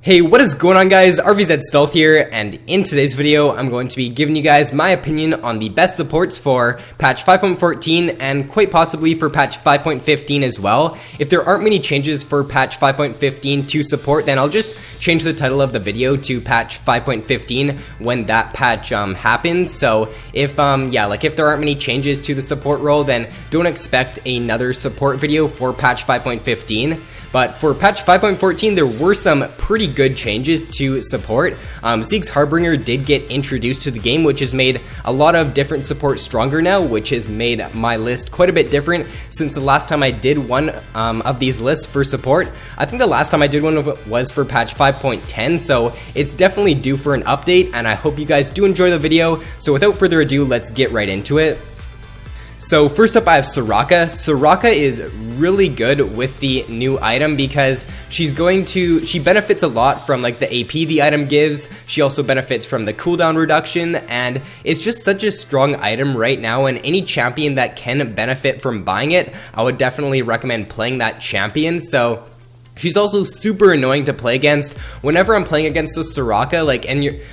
Hey, what is going on guys? RvzStealth here, and in today's video, I'm going to be giving you guys my opinion on the best supports for patch 5.14 and quite possibly for patch 5.15 as well. If there aren't many changes for patch 5.15 to support, then I'll just change the title of the video to patch 5.15 when that patch happens. So if if there aren't many changes to the support role, then don't expect another support video for patch 5.15. But for patch 5.14, there were some pretty good changes to support. Zeke's Harbinger did get introduced to the game, which has made a lot of different support stronger now, which has made my list quite a bit different since the last time I did one of these lists for support. I think the last time I did one was for patch 5.10, so it's definitely due for an update, and I hope you guys do enjoy the video. So without further ado, let's get right into it. So first up, I have Soraka. Soraka is really good with the new item because she benefits a lot from like the AP the item gives. She also benefits from the cooldown reduction, and it's just such a strong item right now, and any champion that can benefit from buying it, I would definitely recommend playing that champion. So she's also super annoying to play against. Whenever I'm playing against a Soraka,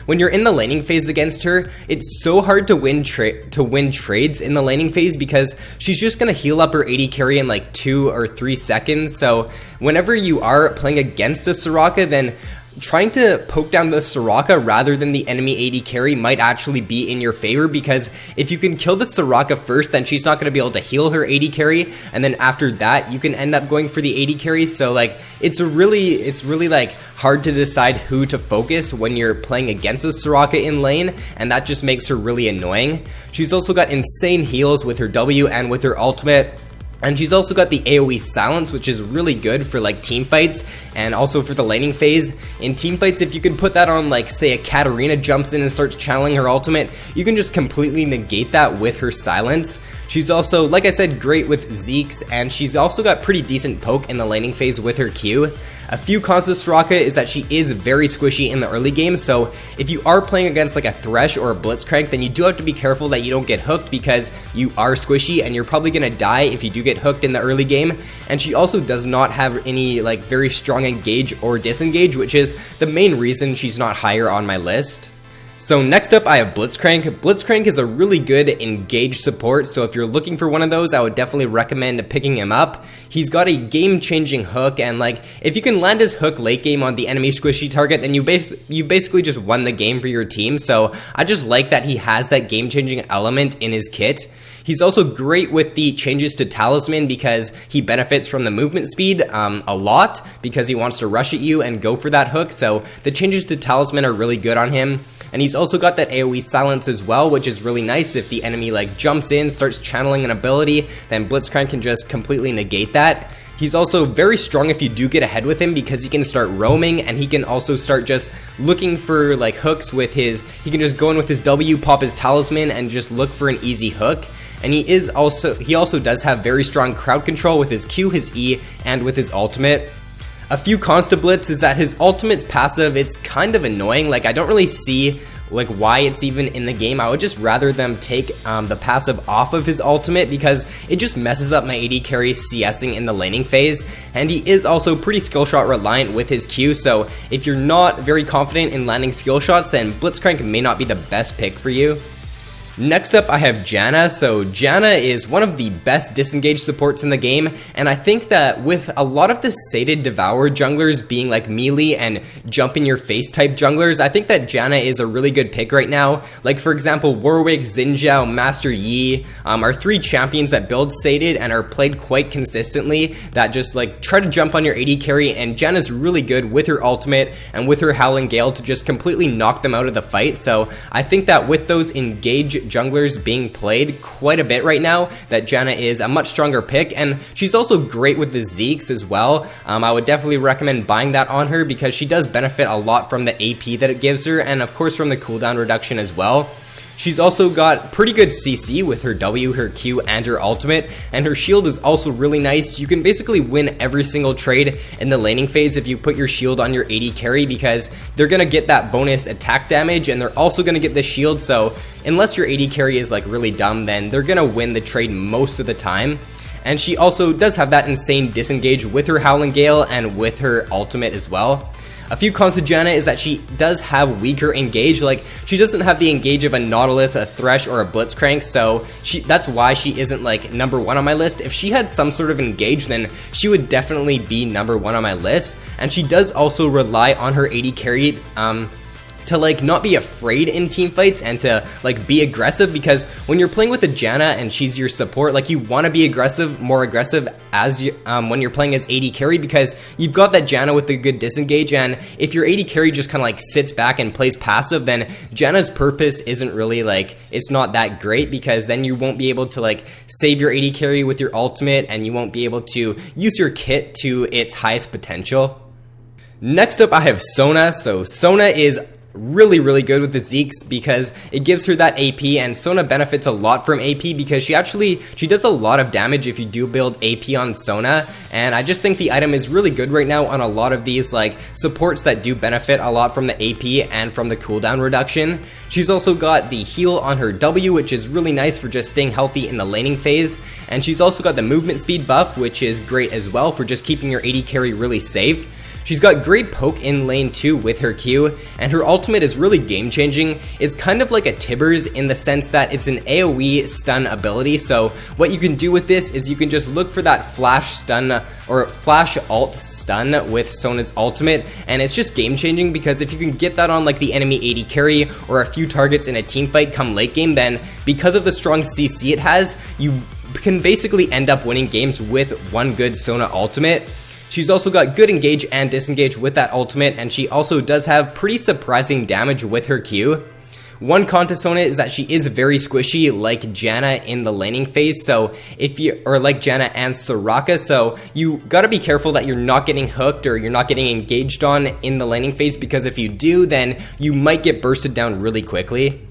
when you're in the laning phase against her, it's so hard to win trades in the laning phase because she's just gonna heal up her AD carry in like 2 or 3 seconds. So whenever you are playing against a Soraka, then trying to poke down the Soraka rather than the enemy AD carry might actually be in your favor, because if you can kill the Soraka first, then she's not going to be able to heal her AD carry, and then after that you can end up going for the AD carry. So like it's really like hard to decide who to focus when you're playing against a Soraka in lane, and that just makes her really annoying. She's also got insane heals with her W and with her ultimate. And she's also got the AoE silence, which is really good for like team fights and also for the laning phase. In team fights, if you can put that on, like say a Katarina jumps in and starts channeling her ultimate, you can just completely negate that with her silence. She's also, like I said, great with Zeke's, and she's also got pretty decent poke in the laning phase with her Q. A few cons of Soraka is that she is very squishy in the early game, so if you are playing against like a Thresh or a Blitzcrank, then you do have to be careful that you don't get hooked, because you are squishy and you're probably gonna die if you do get hooked in the early game. And she also does not have any like very strong engage or disengage, which is the main reason she's not higher on my list. So next up, I have Blitzcrank. Blitzcrank is a really good engage support, so if you're looking for one of those, I would definitely recommend picking him up. He's got a game-changing hook, and like if you can land his hook late game on the enemy squishy target, then you basically just won the game for your team. So I just like that he has that game-changing element in his kit. He's also great with the changes to Talisman because he benefits from the movement speed a lot, because he wants to rush at you and go for that hook. So the changes to Talisman are really good on him. And he's also got that AoE silence as well, which is really nice. If the enemy like jumps in, starts channeling an ability, then Blitzcrank can just completely negate that. He's also very strong if you do get ahead with him, because he can start roaming, and he can also start just looking for like hooks with he can just go in with his W, pop his Talisman, and just look for an easy hook. And he also does have very strong crowd control with his Q, his E, and with his ultimate. A few cons to Blitz is that his ultimate's passive, it's kind of annoying. Like I don't really see like why it's even in the game. I would just rather them take the passive off of his ultimate, because it just messes up my AD carry CSing in the laning phase. And he is also pretty skill shot reliant with his Q, so if you're not very confident in landing skill shots, then Blitzcrank may not be the best pick for you. Next up, I have Janna. So Janna is one of the best disengage supports in the game, and I think that with a lot of the sated Devour junglers being like melee and jump in your face type junglers, I think that Janna is a really good pick right now. Like for example, Warwick, Xin Zhao, Master Yi are 3 champions that build sated and are played quite consistently, that just like try to jump on your AD carry, and Janna's really good with her ultimate and with her Howling Gale to just completely knock them out of the fight. So I think that with those engage junglers being played quite a bit right now, that Janna is a much stronger pick, and she's also great with the Zeke's as well. I would definitely recommend buying that on her, because she does benefit a lot from the AP that it gives her, and of course from the cooldown reduction as well. She's also got pretty good CC with her W, her Q, and her ultimate, and her shield is also really nice. You can basically win every single trade in the laning phase if you put your shield on your AD carry, because they're going to get that bonus attack damage, and they're also going to get the shield. So unless your AD carry is like really dumb, then they're going to win the trade most of the time. And she also does have that insane disengage with her Howling Gale and with her ultimate as well. A few cons to Janna is that she does have weaker engage. Like, she doesn't have the engage of a Nautilus, a Thresh, or a Blitzcrank, so that's why she isn't like number 1 on my list. If she had some sort of engage, then she would definitely be number 1 on my list. And she does also rely on her AD carry to like not be afraid in team fights and to like be aggressive, because when you're playing with a Janna and she's your support, like you want to be aggressive, more aggressive as you when you're playing as AD carry, because you've got that Janna with a good disengage. And if your AD carry just kind of like sits back and plays passive, then Janna's purpose isn't really like, it's not that great, because then you won't be able to like save your AD carry with your ultimate, and you won't be able to use your kit to its highest potential. Next up, I have Sona. So Sona is really good with the Zeeks because it gives her that AP, and Sona benefits a lot from AP because she does a lot of damage if you do build AP on Sona. And I just think the item is really good right now on a lot of these like supports that do benefit a lot from the AP and from the cooldown reduction. She's also got the heal on her W, which is really nice for just staying healthy in the laning phase, and she's also got the movement speed buff, which is great as well for just keeping your AD carry really safe. She's got great poke in lane 2 with her Q, and her ultimate is really game changing. It's kind of like a Tibbers in the sense that it's an AoE stun ability, so what you can do with this is you can just look for that flash stun or flash alt stun with Sona's ultimate, and it's just game changing because if you can get that on like the enemy AD carry or a few targets in a team fight come late game, then because of the strong CC it has, you can basically end up winning games with one good Sona ultimate. She's also got good engage and disengage with that ultimate, and she also does have pretty surprising damage with her Q. One con to Sona is that she is very squishy like Janna in the laning phase, so like Janna and Soraka, so you gotta be careful that you're not getting hooked or you're not getting engaged on in the laning phase, because if you do, then you might get bursted down really quickly.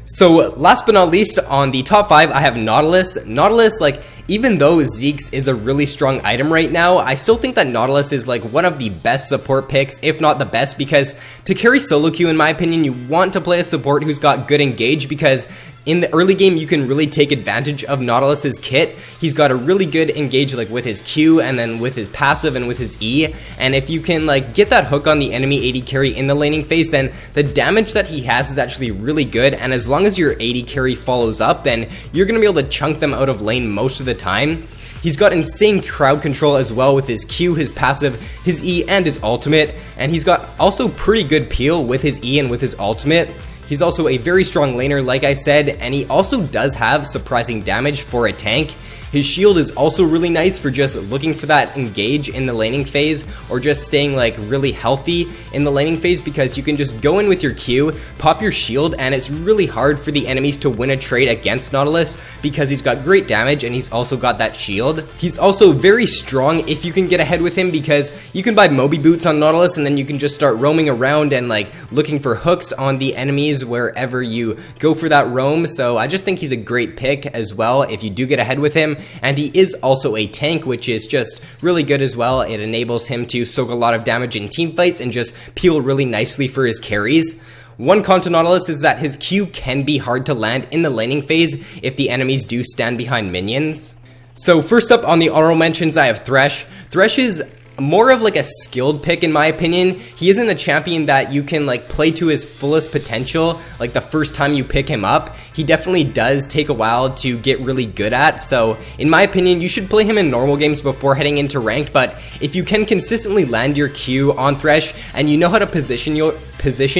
So last but not least, on the top 5, I have Nautilus. Nautilus, like, even though Zeeks is a really strong item right now, I still think that Nautilus is like one of the best support picks, if not the best, because to carry solo queue, in my opinion, you want to play a support who's got good engage, because in the early game, you can really take advantage of Nautilus's kit. He's got a really good engage like with his Q and then with his passive and with his E. And if you can like get that hook on the enemy AD carry in the laning phase, then the damage that he has is actually really good. And as long as your AD carry follows up, then you're going to be able to chunk them out of lane most of the time. He's got insane crowd control as well with his Q, his passive, his E, and his ultimate. And he's got also pretty good peel with his E and with his ultimate. He's also a very strong laner, like I said, and he also does have surprising damage for a tank. His shield is also really nice for just looking for that engage in the laning phase, or just staying like really healthy in the laning phase, because you can just go in with your Q, pop your shield, and it's really hard for the enemies to win a trade against Nautilus because he's got great damage and he's also got that shield. He's also very strong if you can get ahead with him, because you can buy Moby Boots on Nautilus and then you can just start roaming around and like looking for hooks on the enemies wherever you go for that roam. So I just think he's a great pick as well if you do get ahead with him. And he is also a tank, which is just really good as well. It enables him to soak a lot of damage in team fights and just peel really nicely for his carries. One con to Nautilus is that his Q can be hard to land in the laning phase if the enemies do stand behind minions. So first up on the honorable mentions, I have Thresh. Thresh is more of like a skilled pick in my opinion. He isn't a champion that you can like play to his fullest potential like the first time you pick him up. He definitely does take a while to get really good at, so in my opinion you should play him in normal games before heading into ranked. But if you can consistently land your Q on Thresh and you know how to position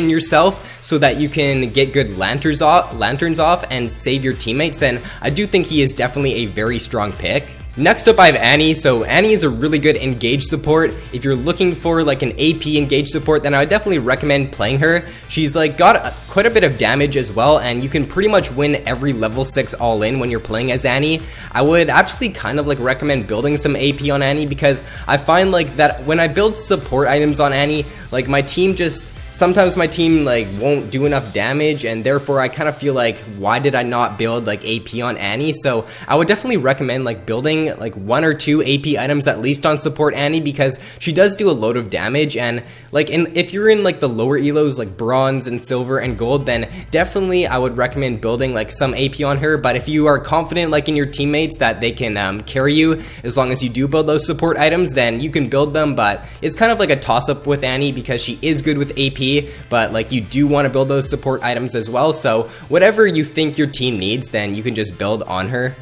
yourself so that you can get good lanterns off and save your teammates, then I do think he is definitely a very strong pick. Next up, I have Annie. So Annie is a really good engage support. If you're looking for like an AP engage support, then I would definitely recommend playing her. She's like got quite a bit of damage as well, and you can pretty much win every level 6 all in when you're playing as Annie. I would actually kind of like recommend building some AP on Annie, because I find like that when I build support items on Annie, like my team just sometimes my team like won't do enough damage, and therefore I kind of feel like, why did I not build like AP on Annie? So I would definitely recommend like building like 1 or 2 AP items at least on support Annie, because she does do a load of damage. And like if you're in like the lower elos like bronze and silver and gold, then definitely I would recommend building like some AP on her. But if you are confident like in your teammates that they can carry you as long as you do build those support items, then you can build them. But it's kind of like a toss-up with Annie because she is good with AP, but like you do want to build those support items as well. So whatever you think your team needs, then you can just build on her.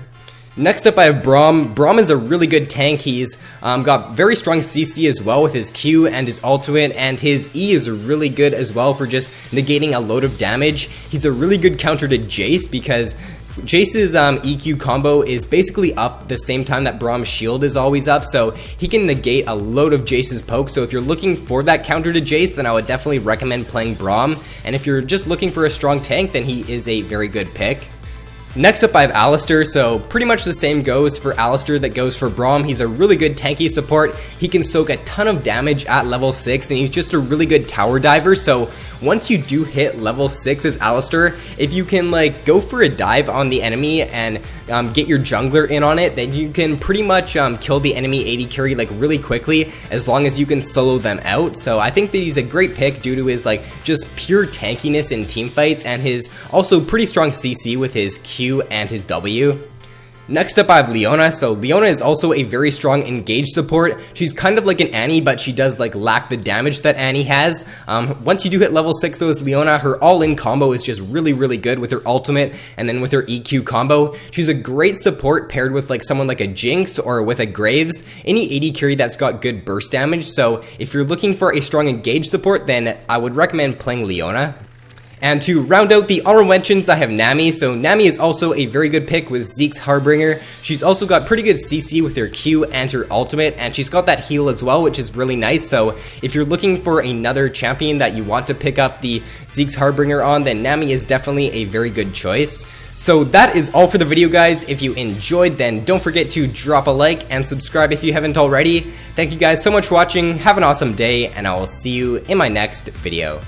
Next up I have Braum. Braum is a really good tank. He's got very strong CC as well with his Q and his ultimate, and his E is really good as well for just negating a load of damage. He's a really good counter to Jace because Jace's EQ combo is basically up the same time that Braum's shield is always up, so he can negate a load of Jace's poke. So if you're looking for that counter to Jace, then I would definitely recommend playing Braum. And if you're just looking for a strong tank, then he is a very good pick. Next up I have Alistar, so pretty much the same goes for Alistar that goes for Braum. He's a really good tanky support. He can soak a ton of damage at level 6, and he's just a really good tower diver. So once you do hit level 6 as Alistar, if you can like go for a dive on the enemy and get your jungler in on it, then you can pretty much kill the enemy AD carry like really quickly, as long as you can solo them out. So I think that he's a great pick due to his like just pure tankiness in team fights, and his also pretty strong CC with his Q and his W. Next up I have Leona. So Leona is also a very strong engage support. She's kind of like an Annie, but she does like lack the damage that Annie has. Once you do hit level 6 though as Leona, her all-in combo is just really good with her ultimate and then with her EQ combo. She's a great support paired with like someone like a Jinx or with a Graves, any AD carry that's got good burst damage. So if you're looking for a strong engage support, then I would recommend playing Leona. And to round out the honorable mentions, I have Nami. So Nami is also a very good pick with Zeke's Harbinger. She's also got pretty good CC with her Q and her ultimate, and she's got that heal as well, which is really nice. So if you're looking for another champion that you want to pick up the Zeke's Harbinger on, then Nami is definitely a very good choice. So that is all for the video, guys. If you enjoyed, then don't forget to drop a like and subscribe if you haven't already. Thank you guys so much for watching. Have an awesome day, and I will see you in my next video.